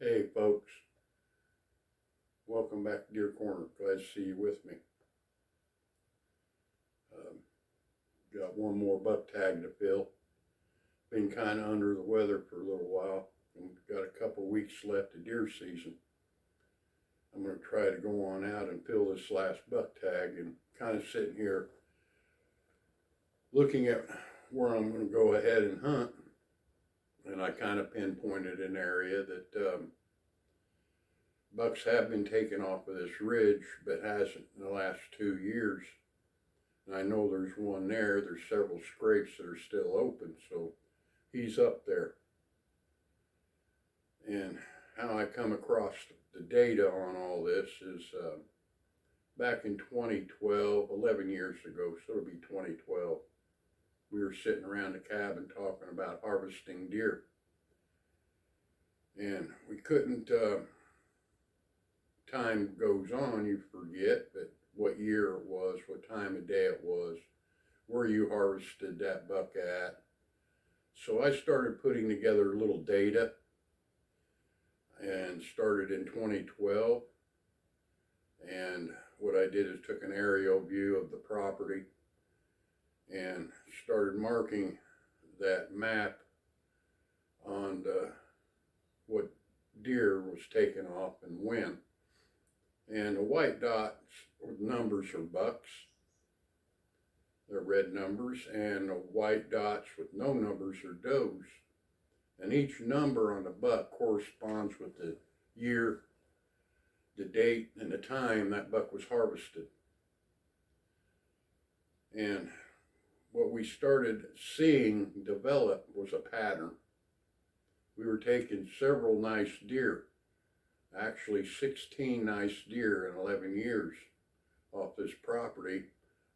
Hey folks, welcome back to Deer Corner. Glad to see you with me. Um, got one more buck tag to fill. Been kind of under the weather for a little while, and got a couple weeks left of deer season. I'm going to try to go on out and fill this last buck tag, and kind of sitting here looking at where I'm going to go ahead and hunt. And I kind of pinpointed an area that bucks have been taken off of this ridge, but hasn't in the last 2 years. And I know there's one there. There's several scrapes that are still open, so he's up there. And how I come across the data on all this is back in 2012, 11 years ago, so it'll be 2012, we were sitting around the cabin talking about harvesting deer. And we couldn't, time goes on, you forget that what year it was, what time of day it was, where you harvested that buck at. So I started putting together a little data and started in 2012. And what I did is took an aerial view of the property and started marking that map on what deer was taken off and when. And the white dots with numbers are bucks. They're red numbers, and the white dots with no numbers are does. And each number on the buck corresponds with the year, the date, and the time that buck was harvested. And what we started seeing develop was a pattern. We were taking several nice deer, actually 16 nice deer in 11 years off this property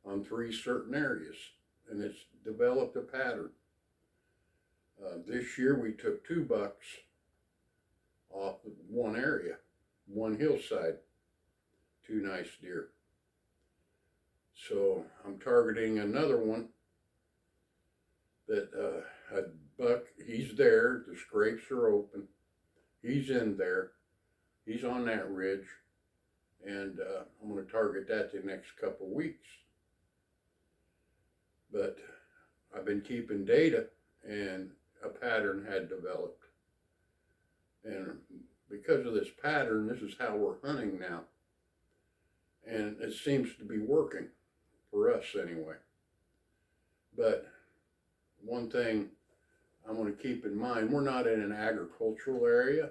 on 3 certain areas, and it's developed a pattern. This year we took 2 bucks off of one area, one hillside, 2 nice deer. So I'm targeting another one that a buck, he's there, the scrapes are open, he's in there, he's on that ridge, and I'm going to target that the next couple weeks. But I've been keeping data, and a pattern had developed. And because of this pattern, this is how we're hunting now. And it seems to be working, for us anyway. But one thing I'm going to keep in mind, we're not in an agricultural area.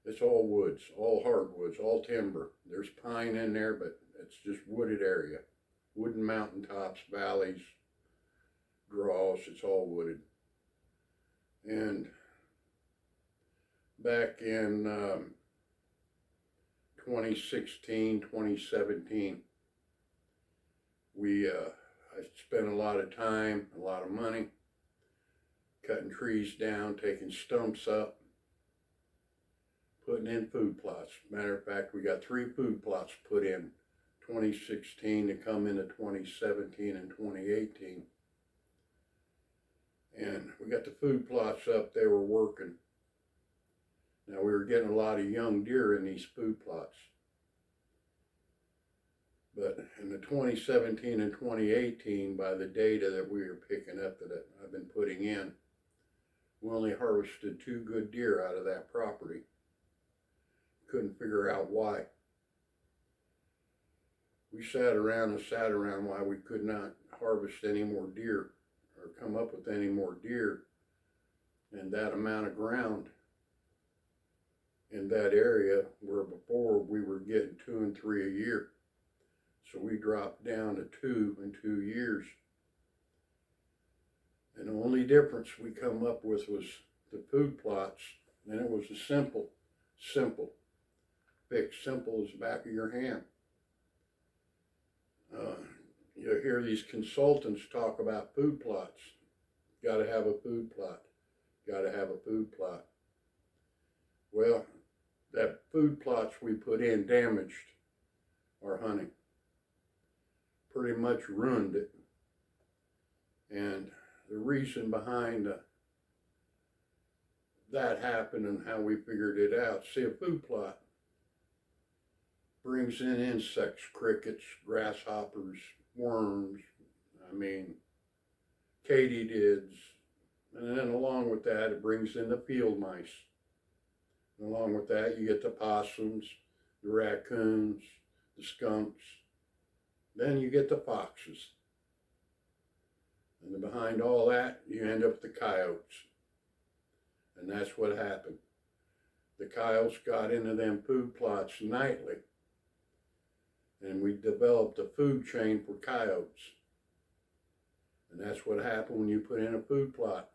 It's all woods, all hardwoods, all timber. There's pine in there, but it's just wooded area. Wooden mountaintops, valleys, draws, it's all wooded. And back in 2016, 2017, I spent a lot of time, a lot of money, cutting trees down, taking stumps up, putting in food plots. Matter of fact, we got 3 food plots put in 2016 to come into 2017 and 2018. And we got the food plots up, they were working. Now we were getting a lot of young deer in these food plots. But in the 2017 and 2018, by the data that we were picking up that I've been putting in, we only harvested 2 good deer out of that property. Couldn't figure out why. We sat around why we could not harvest any more deer or come up with any more deer in that amount of ground in that area, where before we were getting 2 and 3 a year. So we dropped down to 2 in 2 years. And the only difference we come up with was the food plots, and it was a simple fix, simple as the back of your hand. You hear these consultants talk about food plots. Got to have a food plot. Got to have a food plot. Well, that food plots we put in damaged our hunting. Pretty much ruined it. And the reason behind that happened and how we figured it out. See, a food plot brings in insects, crickets, grasshoppers, worms, I mean, katydids, and then along with that, it brings in the field mice. And along with that, you get the possums, the raccoons, the skunks, then you get the foxes. And then behind all that, you end up with the coyotes. And that's what happened. The coyotes got into them food plots nightly. And we developed a food chain for coyotes. And that's what happened when you put in a food plot,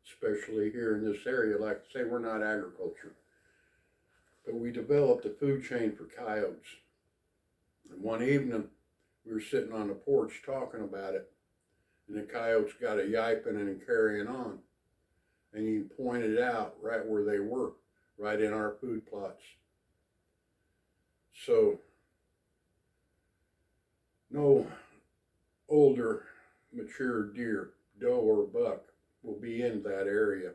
especially here in this area. Like I say, we're not agriculture. But we developed a food chain for coyotes. And one evening, we were sitting on the porch talking about it. And the coyotes got a yiping and carrying on. And you pointed out right where they were, right in our food plots. So, no older, mature deer, doe or buck, will be in that area,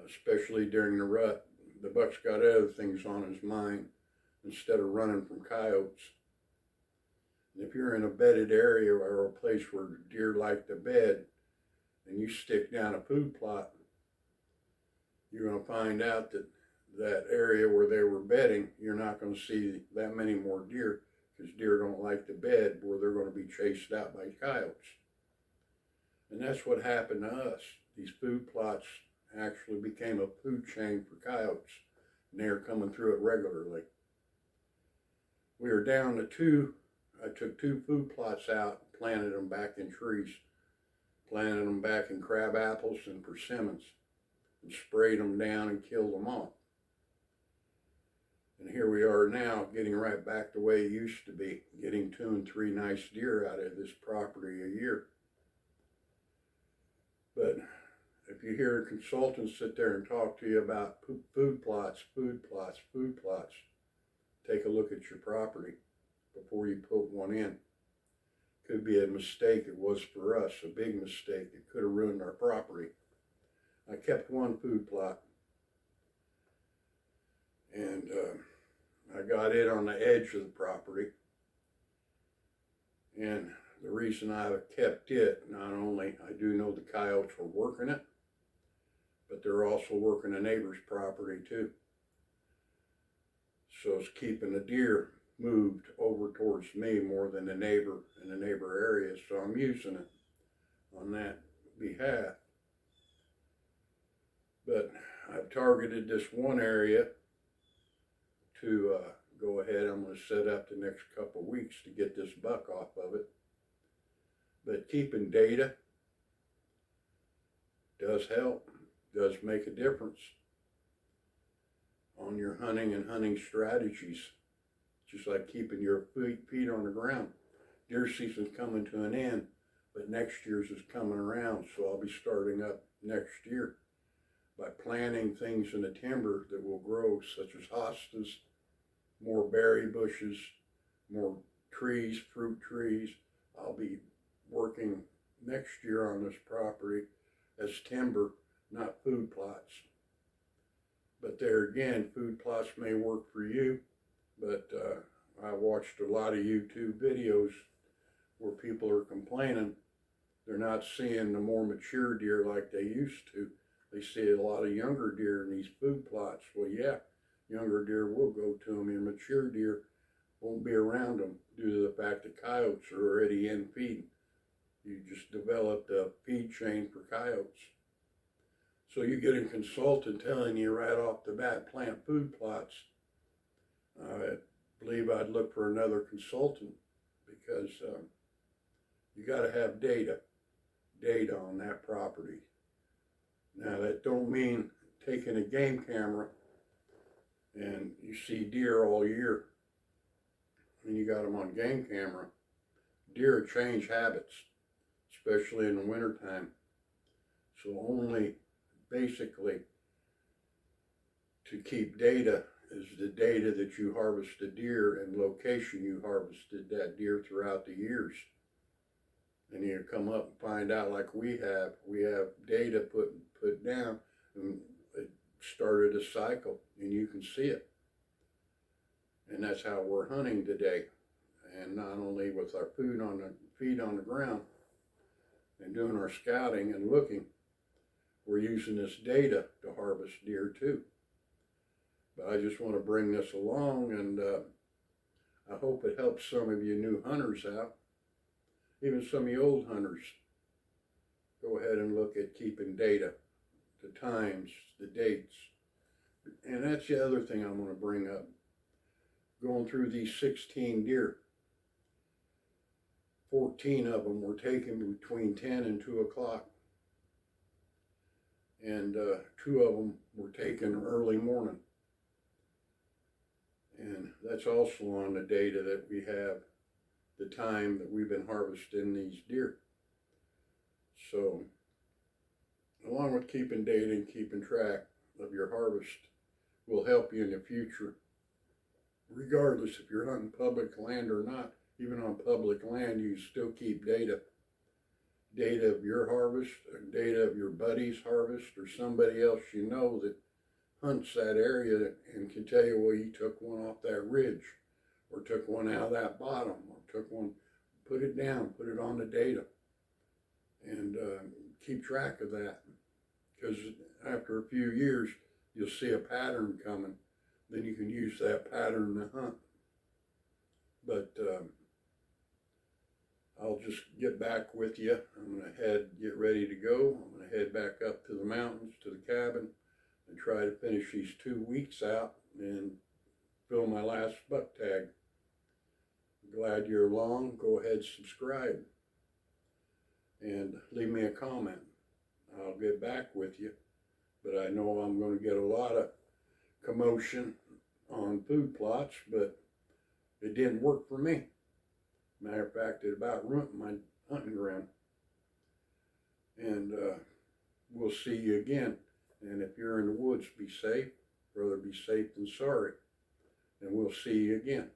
especially during the rut. The buck's got other things on his mind instead of running from coyotes. And if you're in a bedded area or a place where deer like to bed, and you stick down a food plot, you're going to find out that that area where they were bedding, you're not going to see that many more deer, because deer don't like to bed where they're going to be chased out by coyotes. And that's what happened to us. These food plots actually became a food chain for coyotes, and they're coming through it regularly. We were down to two. I took 2 food plots out, planted them back in trees, planted them back in crab apples and persimmons, and sprayed them down and killed them off. And here we are now, getting right back the way it used to be, getting 2 and 3 nice deer out of this property a year. But if you hear consultants sit there and talk to you about food plots, take a look at your property before you put one in. Could be a mistake. It was for us, a big mistake. It could have ruined our property. I kept 1 food plot, and I got it on the edge of the property. And the reason I kept it, not only I do know the coyotes were working it, but they're also working the neighbor's property too. So it's keeping the deer moved over towards me more than the neighbor in the neighbor area. So I'm using it on that behalf. But I've targeted this one area to go ahead. I'm going to set up the next couple of weeks to get this buck off of it. But keeping data does help, does make a difference on your hunting and hunting strategies. Just like keeping your feet on the ground. Deer season's coming to an end, but next year's is coming around, so I'll be starting up next year by planting things in the timber that will grow, such as hostas, more berry bushes, more trees, fruit trees. I'll be working next year on this property as timber, not food plots. But there again, food plots may work for you, but I watched a lot of YouTube videos where people are complaining they're not seeing the more mature deer like they used to. They see a lot of younger deer in these food plots. Well, yeah, younger deer will go to them, and mature deer won't be around them due to the fact that coyotes are already in feeding. You just developed a feed chain for coyotes. So you get a consultant telling you right off the bat, plant food plots. I believe I'd look for another consultant, because you got to have data on that property. Now that don't mean taking a game camera and you see deer all year and you got them on game camera. Deer change habits, especially in the wintertime. So only basically to keep data is the data that you harvested deer and location you harvested that deer throughout the years. And you come up and find out, like we have data put down, and started a cycle, and you can see it. And that's how we're hunting today. And not only with our feet on the ground and doing our scouting and looking, we're using this data to harvest deer too. But I just want to bring this along, and I hope it helps some of you new hunters out, even some of you old hunters. Go ahead and look at keeping data, the times, the dates. And that's the other thing I'm going to bring up. Going through these 16 deer, 14 of them were taken between 10 and 2 o'clock. And 2 of them were taken early morning. And that's also on the data that we have, the time that we've been harvesting these deer. So, along with keeping data and keeping track of your harvest will help you in the future, regardless if you're hunting public land or not. Even on public land, you still keep data. Data of your harvest, data of your buddy's harvest, or somebody else you know that hunts that area and can tell you, well, you took one off that ridge, or took one out of that bottom, or took one, put it down, put it on the data, and keep track of that. Because after a few years, you'll see a pattern coming. Then you can use that pattern to hunt. But I'll just get back with you. I'm going to get ready to go. I'm going to head back up to the mountains, to the cabin, and try to finish these 2 weeks out and fill my last buck tag. Glad you're along. Go ahead, subscribe, and leave me a comment. I'll get back with you, but I know I'm going to get a lot of commotion on food plots, but it didn't work for me. Matter of fact, it about ruined my hunting ground. And we'll see you again. And if you're in the woods, be safe. Rather be safe than sorry. And we'll see you again.